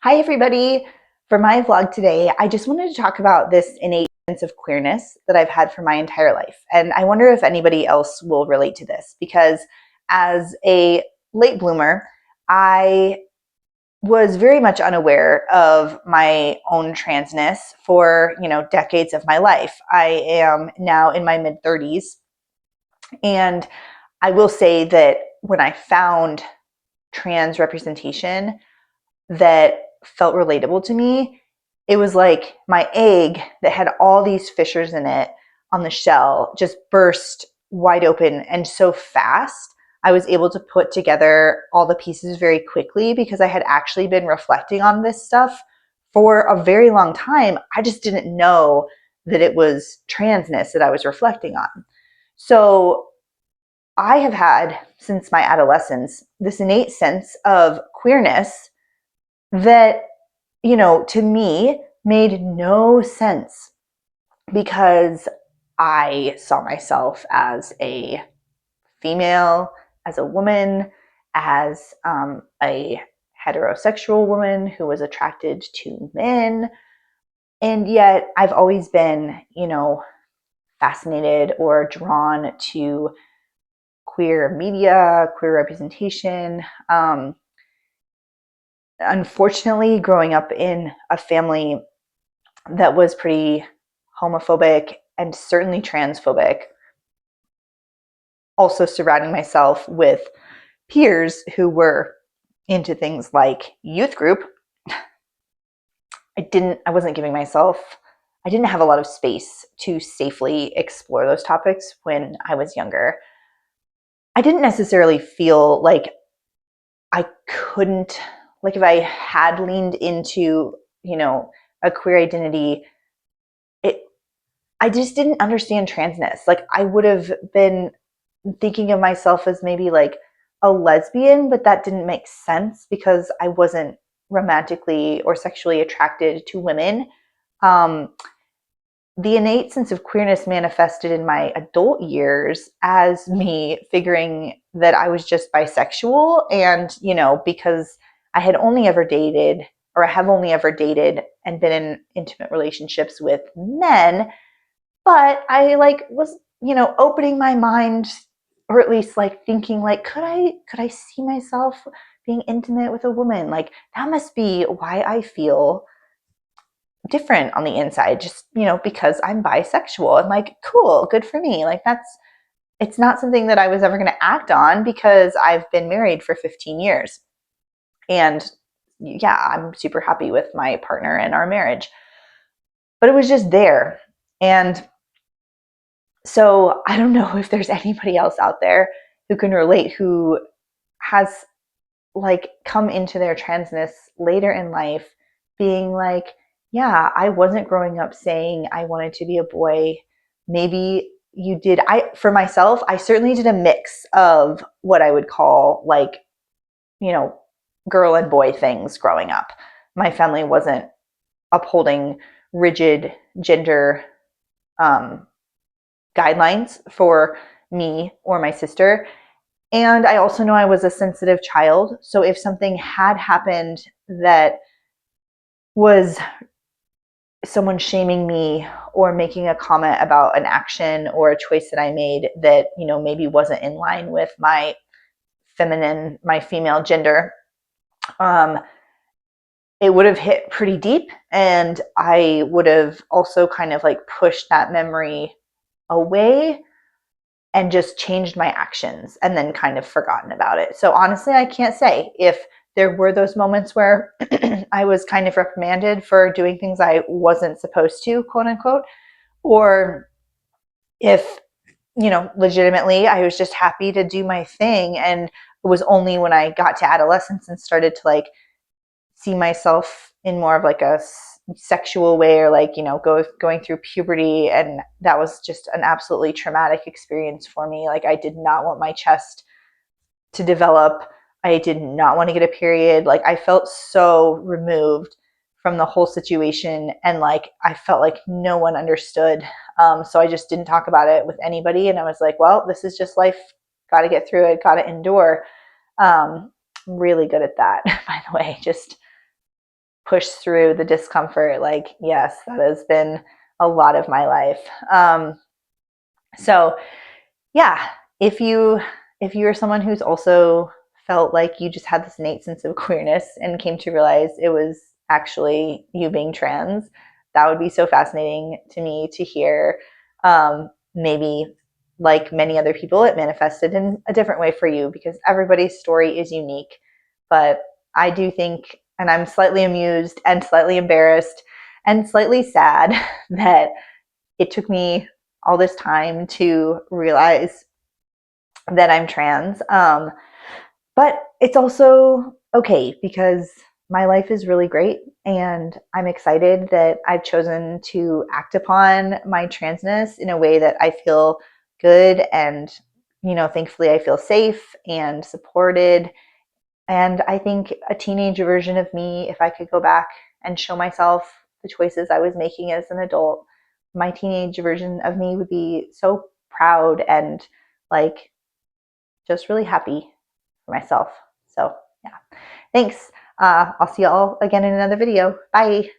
Hi, everybody. For my vlog today, I just wanted to talk about this innate sense of queerness that I've had for my entire life. And I wonder if anybody else will relate to this because as a late bloomer, I was very much unaware of my own transness for, decades of my life. I am now in my mid 30s. And I will say that when I found trans representation, that felt relatable to me, it was like my egg that had all these fissures in it on the shell just burst wide open and so fast. I was able to put together all the pieces very quickly because I had actually been reflecting on this stuff for a very long time. I just didn't know that it was transness that I was reflecting on. So I have had since my adolescence this innate sense of queerness that, to me made no sense because I saw myself as a female, as a woman, as a heterosexual woman who was attracted to men. And yet I've always been, fascinated or drawn to queer media, queer representation. Unfortunately, growing up in a family that was pretty homophobic and certainly transphobic, also surrounding myself with peers who were into things like youth group, I didn't have a lot of space to safely explore those topics when I was younger. I didn't necessarily feel like I couldn't, like if I had leaned into, a queer identity, it I just didn't understand transness. Like I would have been thinking of myself as maybe like a lesbian, but that didn't make sense because I wasn't romantically or sexually attracted to women. Um, the innate sense of queerness manifested in my adult years as me figuring that I was just bisexual. And, because I had only ever dated, or I have only ever dated and been in intimate relationships with men, but I was, opening my mind, or at least like thinking like, could I see myself being intimate with a woman? Like that must be why I feel different on the inside, just, because I'm bisexual. And like, cool, good for me. Like it's not something that I was ever going to act on because I've been married for 15 years. And yeah, I'm super happy with my partner and our marriage. But it was just there. And so I don't know if there's anybody else out there who can relate, who has like come into their transness later in life being like, yeah, I wasn't growing up saying I wanted to be a boy. Maybe you did. For myself, I certainly did a mix of what I would call like, you know, girl and boy things growing up. My family wasn't upholding rigid gender um, guidelines for me or my sister. And I also know I was a sensitive child. So if something had happened that was someone shaming me or making a comment about an action or a choice that I made that, maybe wasn't in line with my female gender, um, it would have hit pretty deep. And I would have also kind of like pushed that memory away and just changed my actions and then kind of forgotten about it. So honestly, I can't say if there were those moments where I was kind of reprimanded for doing things I wasn't supposed to, quote unquote, or if, legitimately I was just happy to do my thing. And it was only when I got to adolescence and started to like see myself in more of like a sexual way, or like, going through puberty, and that was just an absolutely traumatic experience for me. Like I did not want my chest to develop. I did not want to get a period. Like I felt so removed from the whole situation, and like I felt like no one understood. So I just didn't talk about it with anybody, and I was like, well, this is just life, got to get through it, got to endure. I'm really good at that, by the way, just push through the discomfort. Like, yes, that has been a lot of my life. So yeah, if you are someone who's also felt like you just had this innate sense of queerness and came to realize it was actually you being trans, that would be so fascinating to me to hear. Maybe like many other people, it manifested in a different way for you because everybody's story is unique. But I do think, and I'm slightly amused and slightly embarrassed and slightly sad that it took me all this time to realize that I'm trans. But it's also okay because my life is really great and I'm excited that I've chosen to act upon my transness in a way that I feel good and, thankfully I feel safe and supported. And I think a teenage version of me, if I could go back and show myself the choices I was making as an adult, my teenage version of me would be so proud and like just really happy for myself. So, yeah. Thanks. I'll see you all again in another video. Bye.